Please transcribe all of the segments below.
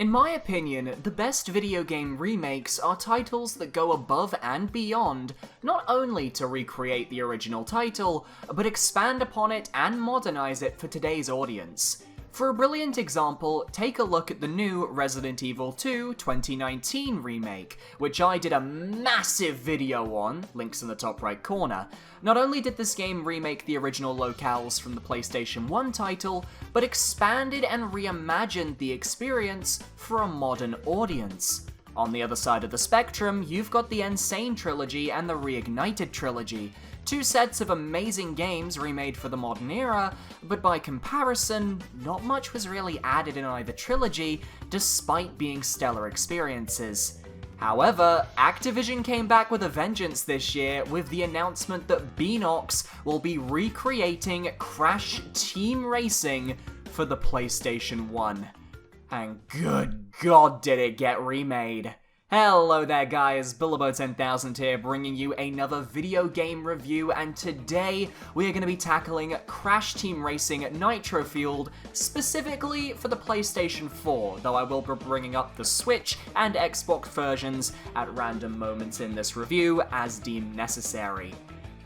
In my opinion, the best video game remakes are titles that go above and beyond, not only to recreate the original title, but expand upon it and modernize it for today's audience. For a brilliant example, take a look at the new Resident Evil 2 2019 remake, which I did a massive video on, links in the top right corner. Not only did this game remake the original locales from the PlayStation 1 title, but expanded and reimagined the experience for a modern audience. On the other side of the spectrum, you've got the Insane trilogy and the Reignited trilogy, two sets of amazing games remade for the modern era, but by comparison, not much was really added in either trilogy, despite being stellar experiences. However, Activision came back with a vengeance this year with the announcement that Beenox will be recreating Crash Team Racing for the PlayStation 1. And good God did it get remade. Hello there guys, Billybo10K here bringing you another video game review, and today we are going to be tackling Crash Team Racing Nitro Fueled, specifically for the PlayStation 4, though I will be bringing up the Switch and Xbox versions at random moments in this review as deemed necessary.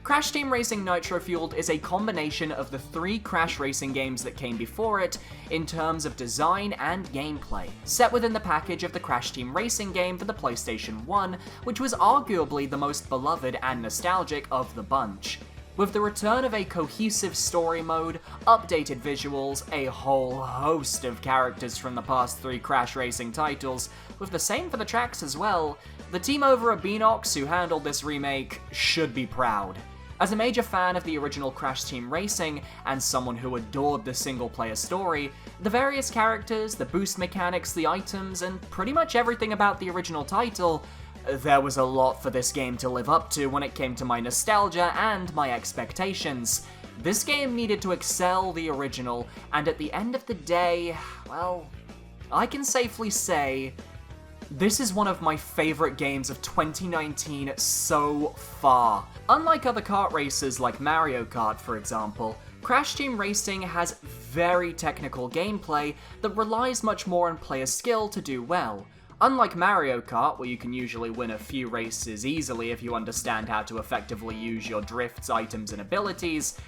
Crash Team Racing Nitro Fueled is a combination of the three Crash racing games that came before it in terms of design and gameplay, set within the package of the Crash Team Racing game for the PlayStation 1, which was arguably the most beloved and nostalgic of the bunch. With the return of a cohesive story mode, updated visuals, a whole host of characters from the past three Crash racing titles, with the same for the tracks as well, the team over at Beenox who handled this remake should be proud. As a major fan of the original Crash Team Racing, and someone who adored the single-player story, the various characters, the boost mechanics, the items, and pretty much everything about the original title, there was a lot for this game to live up to when it came to my nostalgia and my expectations. This game needed to excel the original, and at the end of the day, well, I can safely say this is one of my favorite games of 2019 so far. Unlike other kart races like Mario Kart, for example, Crash Team Racing has very technical gameplay that relies much more on player skill to do well. Unlike Mario Kart, where you can usually win a few races easily if you understand how to effectively use your drifts, items, and abilities,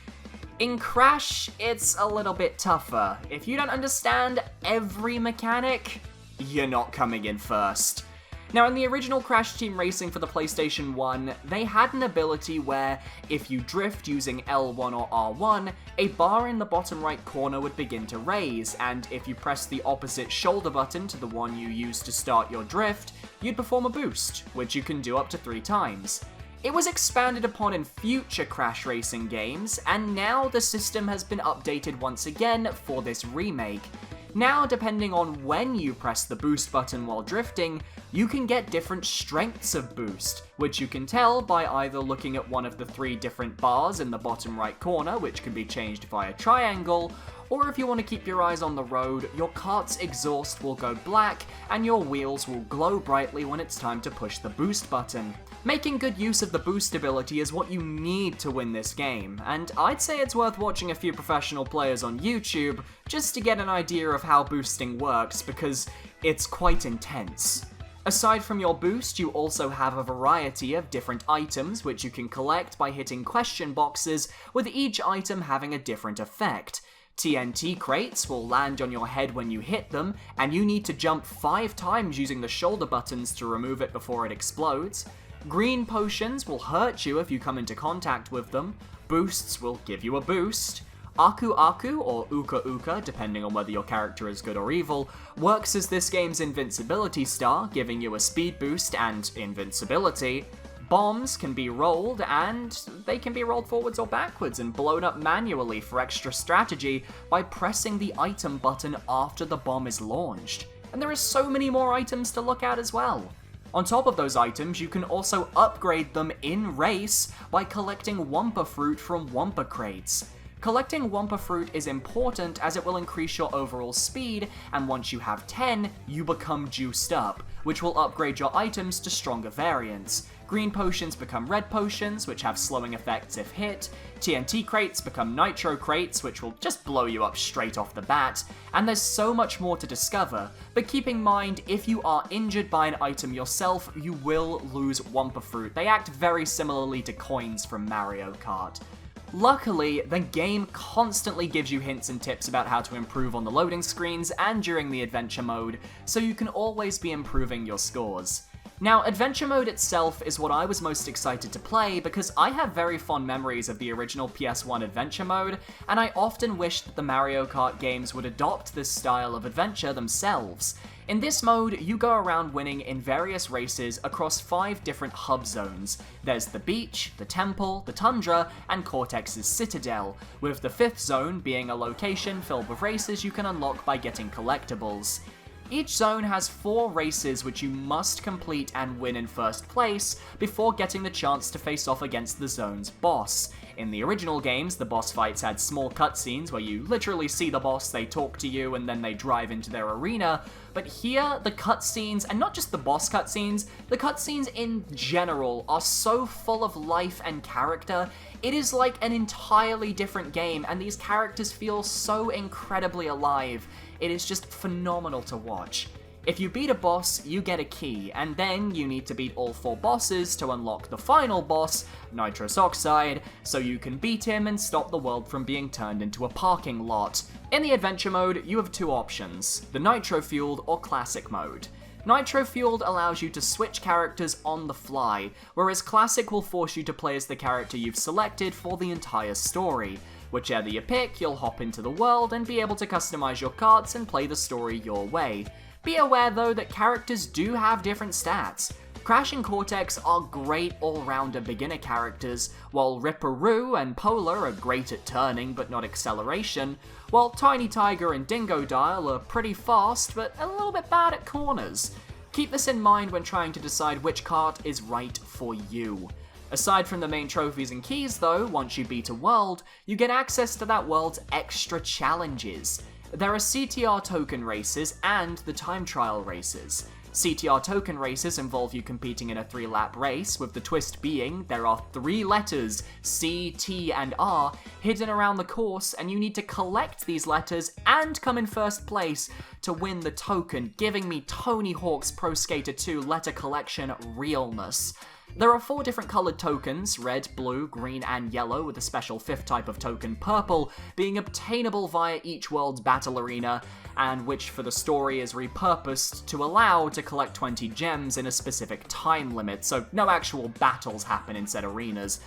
in Crash, it's a little bit tougher. If you don't understand every mechanic, you're not coming in first. Now, in the original Crash Team Racing for the PlayStation 1, they had an ability where, if you drift using L1 or R1, a bar in the bottom right corner would begin to raise, and if you press the opposite shoulder button to the one you used to start your drift, you'd perform a boost, which you can do up to 3 times. It was expanded upon in future Crash racing games, and now the system has been updated once again for this remake. Now, depending on when you press the boost button while drifting, you can get different strengths of boost, which you can tell by either looking at one of the 3 different bars in the bottom right corner, which can be changed via triangle, or if you want to keep your eyes on the road, your kart's exhaust will go black and your wheels will glow brightly when it's time to push the boost button. Making good use of the boost ability is what you need to win this game, and I'd say it's worth watching a few professional players on YouTube just to get an idea of how boosting works, because it's quite intense. Aside from your boost, you also have a variety of different items which you can collect by hitting question boxes, with each item having a different effect. TNT crates will land on your head when you hit them, and you need to jump 5 times using the shoulder buttons to remove it before it explodes. Green potions will hurt you if you come into contact with them. Boosts will give you a boost. Aku Aku, or Uka Uka, depending on whether your character is good or evil, works as this game's invincibility star, giving you a speed boost and invincibility. Bombs can be rolled, and they can be rolled forwards or backwards and blown up manually for extra strategy by pressing the item button after the bomb is launched. And there are so many more items to look at as well. On top of those items, you can also upgrade them in race by collecting Wumpa Fruit from Wumpa crates. Collecting Wumpa Fruit is important as it will increase your overall speed, and once you have 10, you become juiced up, which will upgrade your items to stronger variants. Green potions become red potions, which have slowing effects if hit. TNT crates become Nitro crates, which will just blow you up straight off the bat. And there's so much more to discover, but keep in mind, if you are injured by an item yourself, you will lose Wumpa Fruit. They act very similarly to coins from Mario Kart. Luckily, the game constantly gives you hints and tips about how to improve on the loading screens and during the adventure mode, so you can always be improving your scores. Now, Adventure Mode itself is what I was most excited to play because I have very fond memories of the original PS1 Adventure Mode, and I often wish that the Mario Kart games would adopt this style of adventure themselves. In this mode, you go around winning in various races across 5 different hub zones. There's the beach, the temple, the tundra, and Cortex's citadel, with the 5th zone being a location filled with races you can unlock by getting collectibles. Each zone has 4 races which you must complete and win in first place before getting the chance to face off against the zone's boss. In the original games, the boss fights had small cutscenes where you literally see the boss, they talk to you, and then they drive into their arena, but here, the cutscenes, and not just the boss cutscenes, the cutscenes in general are so full of life and character. It is like an entirely different game, and these characters feel so incredibly alive. It is just phenomenal to watch. If you beat a boss, you get a key, and then you need to beat all 4 bosses to unlock the final boss, Nitrous Oxide, so you can beat him and stop the world from being turned into a parking lot. In the adventure mode, you have 2 options, the Nitro Fueled or Classic mode. Nitro Fueled allows you to switch characters on the fly, whereas Classic will force you to play as the character you've selected for the entire story. Whichever you pick, you'll hop into the world and be able to customize your carts and play the story your way. Be aware though that characters do have different stats. Crash and Cortex are great all-rounder beginner characters, while Ripperoo and Polar are great at turning but not acceleration, while Tiny Tiger and Dingodile are pretty fast but a little bit bad at corners. Keep this in mind when trying to decide which cart is right for you. Aside from the main trophies and keys though, once you beat a world, you get access to that world's extra challenges. There are CTR token races and the time trial races. CTR token races involve you competing in a 3-lap race, with the twist being there are 3 letters, C, T, and R, hidden around the course, and you need to collect these letters and come in first place to win the token, giving me Tony Hawk's Pro Skater 2 letter collection realness. There are 4 different coloured tokens, red, blue, green, and yellow, with a special 5th type of token, purple, being obtainable via each world's battle arena, and which for the story is repurposed to allow to collect 20 gems in a specific time limit, so no actual battles happen in said arenas.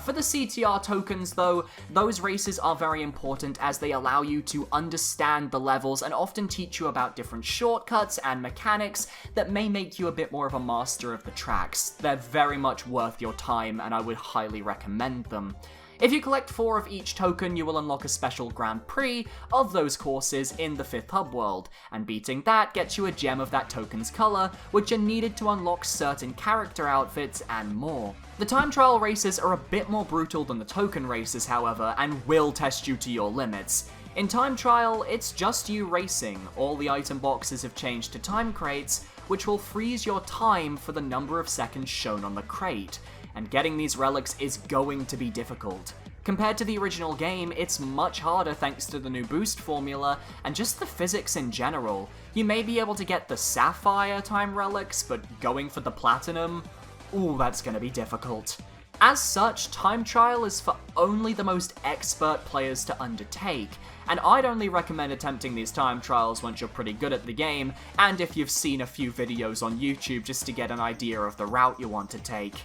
For the CTR tokens though, those races are very important as they allow you to understand the levels and often teach you about different shortcuts and mechanics that may make you a bit more of a master of the tracks. They're very much worth your time and I would highly recommend them. If you collect 4 of each token, you will unlock a special Grand Prix of those courses in the 5th hub world, and beating that gets you a gem of that token's colour, which are needed to unlock certain character outfits and more. The time trial races are a bit more brutal than the token races, however, and will test you to your limits. In time trial, it's just you racing. All the item boxes have changed to time crates, which will freeze your time for the number of seconds shown on the crate. And getting these relics is going to be difficult. Compared to the original game, it's much harder thanks to the new boost formula and just the physics in general. You may be able to get the Sapphire time relics, but going for the Platinum? Ooh, that's gonna be difficult. As such, time trial is for only the most expert players to undertake, and I'd only recommend attempting these time trials once you're pretty good at the game, and if you've seen a few videos on YouTube just to get an idea of the route you want to take.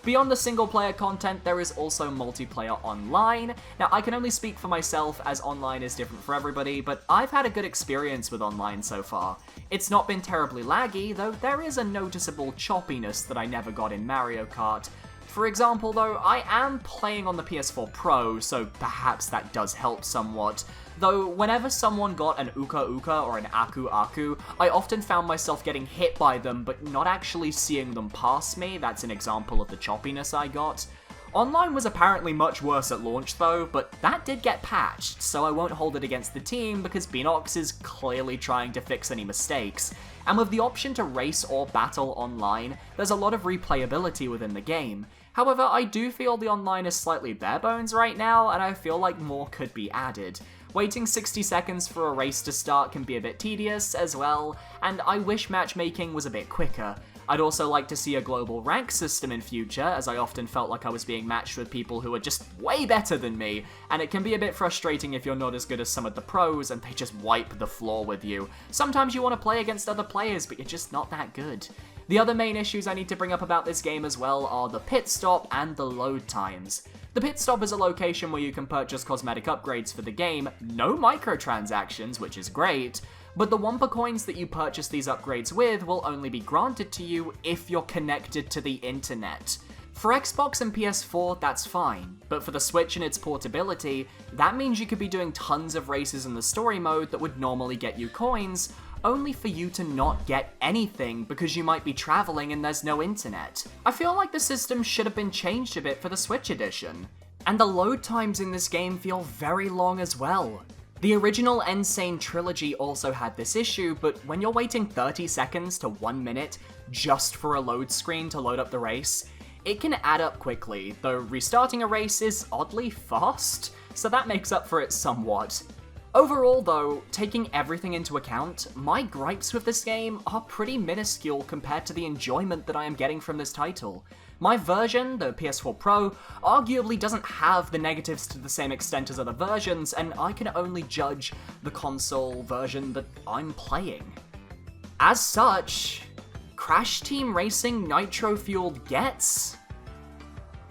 Beyond the single-player content, there is also multiplayer online. Now, I can only speak for myself, as online is different for everybody, but I've had a good experience with online so far. It's not been terribly laggy, though there is a noticeable choppiness that I never got in Mario Kart. For example, though, I am playing on the PS4 Pro, so perhaps that does help somewhat. Though, whenever someone got an Uka Uka or an Aku Aku, I often found myself getting hit by them, but not actually seeing them pass me. That's an example of the choppiness I got. Online was apparently much worse at launch though, but that did get patched, so I won't hold it against the team because Beanox is clearly trying to fix any mistakes. And with the option to race or battle online, there's a lot of replayability within the game. However, I do feel the online is slightly bare bones right now, and I feel like more could be added. Waiting 60 seconds for a race to start can be a bit tedious as well, and I wish matchmaking was a bit quicker. I'd also like to see a global rank system in future, as I often felt like I was being matched with people who are just way better than me, and it can be a bit frustrating if you're not as good as some of the pros and they just wipe the floor with you. Sometimes you want to play against other players, but you're just not that good. The other main issues I need to bring up about this game as well are the pit stop and the load times. The pit stop is a location where you can purchase cosmetic upgrades for the game, no microtransactions, which is great, but the Wumpa coins that you purchase these upgrades with will only be granted to you if you're connected to the internet. For Xbox and PS4, that's fine, but for the Switch and its portability, that means you could be doing tons of races in the story mode that would normally get you coins, only for you to not get anything because you might be traveling and there's no internet. I feel like the system should have been changed a bit for the Switch edition. And the load times in this game feel very long as well. The original Insane Trilogy also had this issue, but when you're waiting 30 seconds to 1 minute just for a load screen to load up the race, it can add up quickly, though restarting a race is oddly fast, so that makes up for it somewhat. Overall though, taking everything into account, my gripes with this game are pretty minuscule compared to the enjoyment that I am getting from this title. My version, the PS4 Pro, arguably doesn't have the negatives to the same extent as other versions, and I can only judge the console version that I'm playing. As such, Crash Team Racing Nitro Fueled gets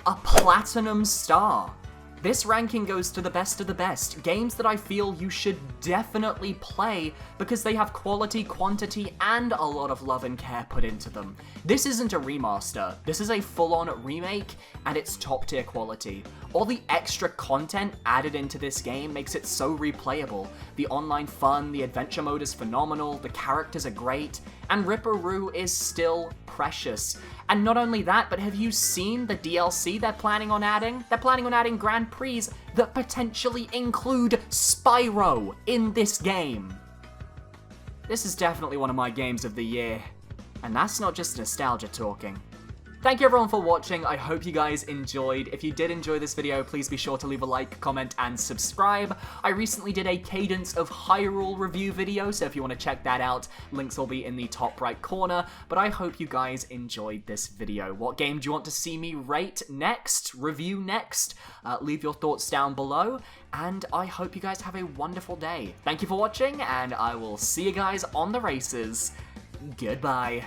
a Platinum Star. This ranking goes to the best of the best, games that I feel you should definitely play because they have quality, quantity, and a lot of love and care put into them. This isn't a remaster, this is a full-on remake, and it's top-tier quality. All the extra content added into this game makes it so replayable. The online fun, the adventure mode is phenomenal, the characters are great, and Ripperoo is still precious. And not only that, but have you seen the DLC they're planning on adding? They're planning on adding Grand Prix that potentially include Spyro in this game. This is definitely one of my games of the year, and that's not just nostalgia talking. Thank you everyone for watching, I hope you guys enjoyed. If you did enjoy this video, please be sure to leave a like, comment, and subscribe. I recently did a Cadence of Hyrule review video, so if you want to check that out, links will be in the top right corner. But I hope you guys enjoyed this video. What game do you want to see me rate next, review next? Leave your thoughts down below, and I hope you guys have a wonderful day. Thank you for watching, and I will see you guys on the races. Goodbye.